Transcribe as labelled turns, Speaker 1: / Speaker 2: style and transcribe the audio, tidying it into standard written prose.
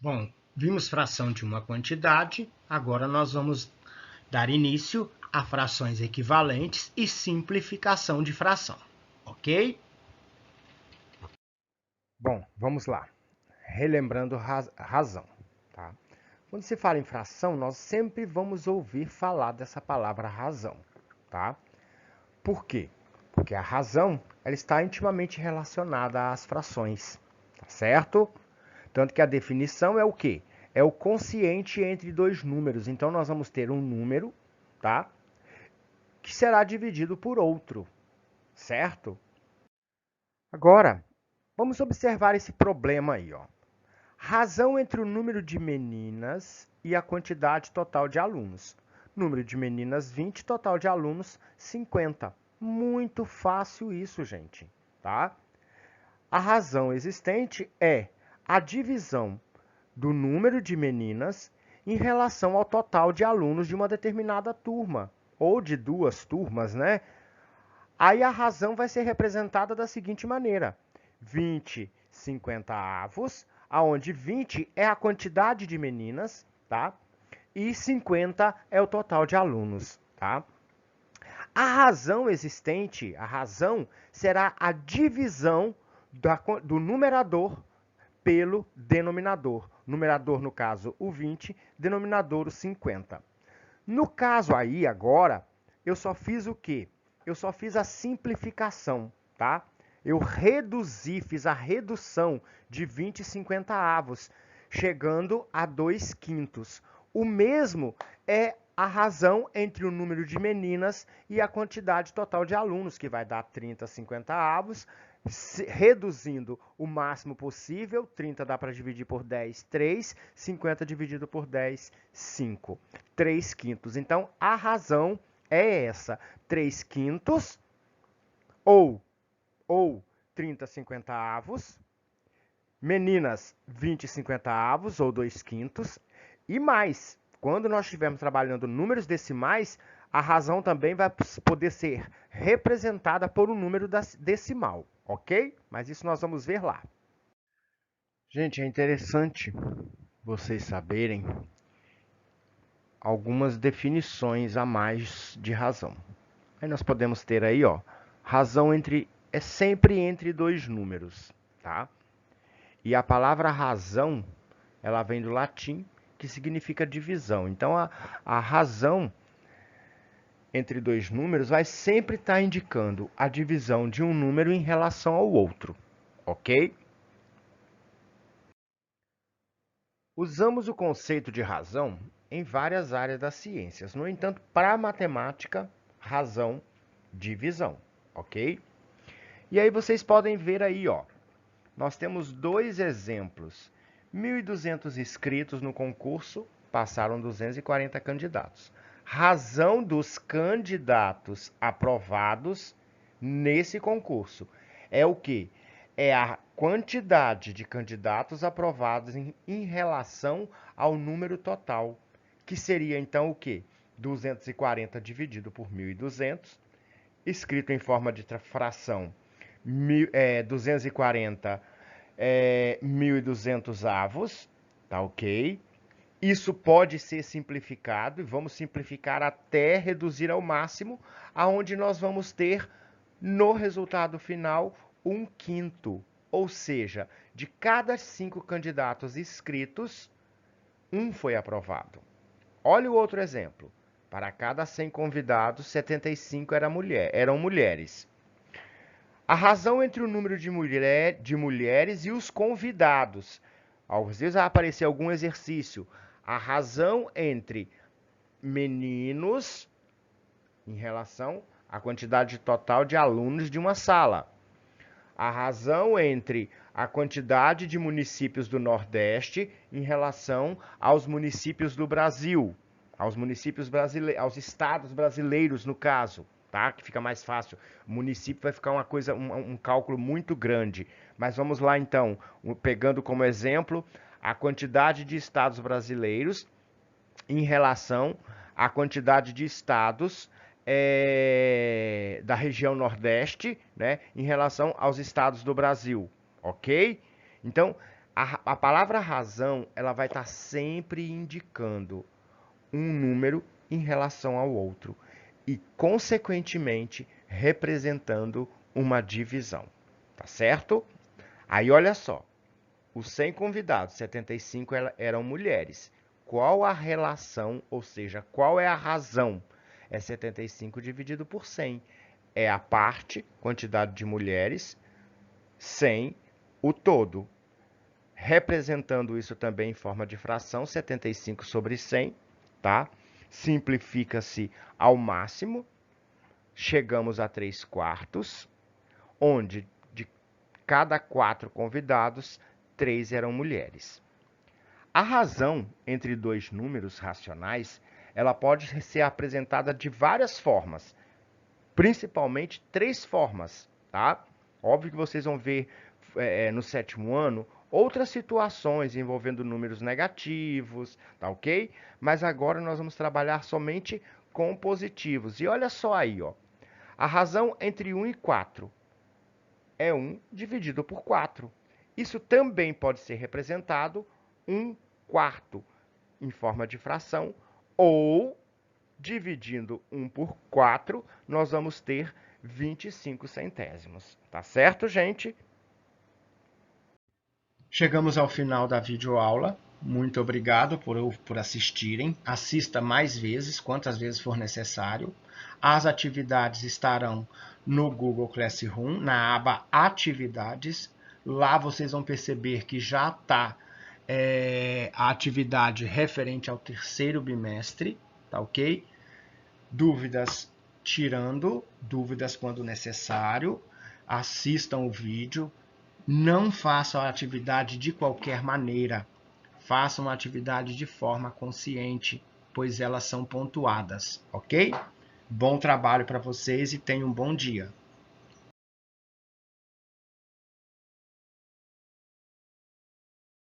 Speaker 1: Bom, vimos fração de uma quantidade, agora nós vamos dar início a frações equivalentes e simplificação de fração, ok?
Speaker 2: Bom, vamos lá. Relembrando razão, tá? Quando se fala em fração, nós sempre vamos ouvir falar dessa palavra razão, tá? Por quê? Porque a razão, ela está intimamente relacionada às frações, tá certo? Tanto que a definição é o quê? É o quociente entre dois números. Então nós vamos ter um número, tá? Que será dividido por outro, certo? Agora, vamos observar esse problema aí, ó. Razão entre o número de meninas e a quantidade total de alunos. Número de meninas 20, total de alunos 50. Muito fácil isso, gente, tá? A razão existente é a divisão do número de meninas em relação ao total de alunos de uma determinada turma, ou de duas turmas, né? Aí a razão vai ser representada da seguinte maneira: 20 50avos, aonde 20 é a quantidade de meninas, tá? E 50 é o total de alunos, tá? A razão existente, a razão será a divisão do numerador pelo denominador. Numerador, no caso, o 20, denominador, o 50. No caso aí, agora, eu só fiz o quê? Eu só fiz a simplificação, tá? Eu reduzi, fiz a redução de 20 e 50 avos, chegando a 2 quintos. O mesmo é a razão entre o número de meninas e a quantidade total de alunos, que vai dar 30, 50 avos, reduzindo o máximo possível. 30 dá para dividir por 10, 3. 50 dividido por 10, 5. 3 quintos. Então, a razão é essa. 3 quintos ou 30 50avos. Meninas, 20 50avos ou 2 quintos. E mais, quando nós estivermos trabalhando números decimais, a razão também vai poder ser representada por um número decimal, ok? Mas isso nós vamos ver lá. Gente, é interessante vocês saberem algumas definições a mais de razão. Aí nós podemos ter aí, ó, razão é sempre entre dois números, tá? E a palavra razão, ela vem do latim, que significa divisão. Então a razão entre dois números vai sempre estar indicando a divisão de um número em relação ao outro, ok? Usamos o conceito de razão em várias áreas das ciências. No entanto, para a matemática, razão, divisão, ok? E aí vocês podem ver aí, ó, nós temos dois exemplos. 1.200 inscritos no concurso, passaram 240 candidatos. Razão dos candidatos aprovados nesse concurso é o que? É a quantidade de candidatos aprovados em relação ao número total, que seria então o que? 240 dividido por 1.200, escrito em forma de fração 240 1.200 avos, tá ok? Isso pode ser simplificado e vamos simplificar até reduzir ao máximo, aonde nós vamos ter no resultado final 1/5, ou seja, de cada 5 candidatos inscritos, um foi aprovado. Olha o outro exemplo. Para cada 100 convidados, 75 eram mulheres. A razão entre o número de mulheres e os convidados. Às vezes vai aparecer algum exercício. A razão entre meninos em relação à quantidade total de alunos de uma sala. A razão entre a quantidade de municípios do Nordeste em relação aos municípios do Brasil, aos municípios brasileiros, aos estados brasileiros, no caso, tá? Que fica mais fácil. O município vai ficar uma coisa, um cálculo muito grande. Mas vamos lá então, pegando como exemplo a quantidade de estados brasileiros em relação à quantidade de estados da região Nordeste, né, em relação aos estados do Brasil, ok? Então, A palavra razão, ela vai estar sempre indicando um número em relação ao outro e, consequentemente, representando uma divisão, tá certo? Aí, olha só, os 100 convidados, 75 eram mulheres. Qual a relação, ou seja, qual é a razão? É 75 dividido por 100. É a parte, quantidade de mulheres, 100 o todo. Representando isso também em forma de fração, 75 sobre 100, tá? Simplifica-se ao máximo, chegamos a 3/4, onde de cada 4 convidados, 3 eram mulheres. A razão entre dois números racionais, ela pode ser apresentada de várias formas, principalmente 3 formas, tá? Óbvio que vocês vão ver no 7º ano outras situações envolvendo números negativos, tá ok? Mas agora nós vamos trabalhar somente com positivos. E olha só aí, ó. A razão entre 1 e 4 é 1 dividido por 4. Isso também pode ser representado 1/4 em forma de fração, ou dividindo 1 por 4, nós vamos ter 25 centésimos. Tá certo, gente?
Speaker 1: Chegamos ao final da videoaula. Muito obrigado por assistirem. Assista mais vezes, quantas vezes for necessário. As atividades estarão no Google Classroom, na aba Atividades. Lá vocês vão perceber que já está a atividade referente ao 3º bimestre, tá ok? Dúvidas tirando, dúvidas quando necessário. Assistam o vídeo. Não façam a atividade de qualquer maneira. Façam a atividade de forma consciente, pois elas são pontuadas, ok? Bom trabalho para vocês e tenham um bom dia.